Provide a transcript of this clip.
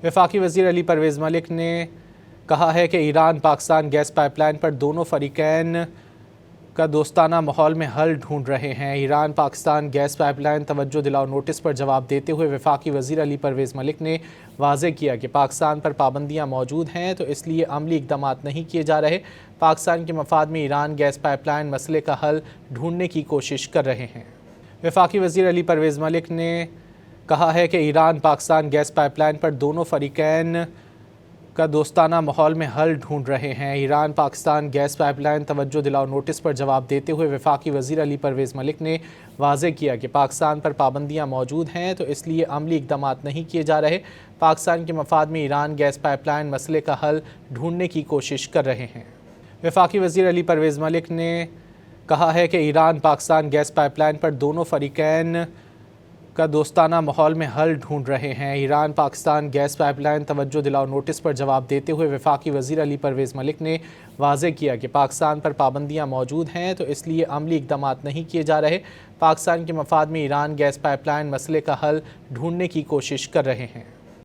وفاقی وزیر علی پرویز ملک نے کہا ہے کہ Iran Pakistan gas pipeline پر دونوں فریقین کا دوستانہ ماحول میں حل ڈھونڈ رہے ہیں۔ Iran Pakistan gas pipeline توجہ دلاؤ نوٹس پر جواب دیتے ہوئے وفاقی وزیر علی پرویز ملک نے واضح کیا کہ پاکستان پر پابندیاں موجود ہیں تو اس لیے عملی اقدامات نہیں کیے جا رہے۔ پاکستان کے مفاد میں ایران گیس پائپ لائن مسئلے کا حل ڈھونڈنے کی کوشش کر رہے ہیں۔ وفاقی وزیر علی پرویز ملک نے کہا ہے کہ Iran Pakistan gas pipeline پر دونوں فریقین کا دوستانہ ماحول میں حل ڈھونڈ رہے ہیں۔ Iran Pakistan gas pipeline توجہ دلاؤ نوٹس پر جواب دیتے ہوئے وفاقی وزیر علی پرویز ملک نے واضح کیا کہ پاکستان پر پابندیاں موجود ہیں تو اس لیے عملی اقدامات نہیں کیے جا رہے۔ پاکستان کے مفاد میں ایران گیس پائپ لائن مسئلے کا حل ڈھونڈنے کی کوشش کر رہے ہیں۔ وفاقی وزیر علی پرویز ملک نے کہا ہے کہ Iran Pakistan gas pipeline پر دونوں فریقین کا دوستانہ ماحول میں حل ڈھونڈ رہے ہیں۔ Iran Pakistan gas pipeline توجہ دلاؤ نوٹس پر جواب دیتے ہوئے وفاقی وزیر علی پرویز ملک نے واضح کیا کہ پاکستان پر پابندیاں موجود ہیں تو اس لیے عملی اقدامات نہیں کیے جا رہے۔ پاکستان کے مفاد میں ایران گیس پائپ لائن مسئلے کا حل ڈھونڈنے کی کوشش کر رہے ہیں۔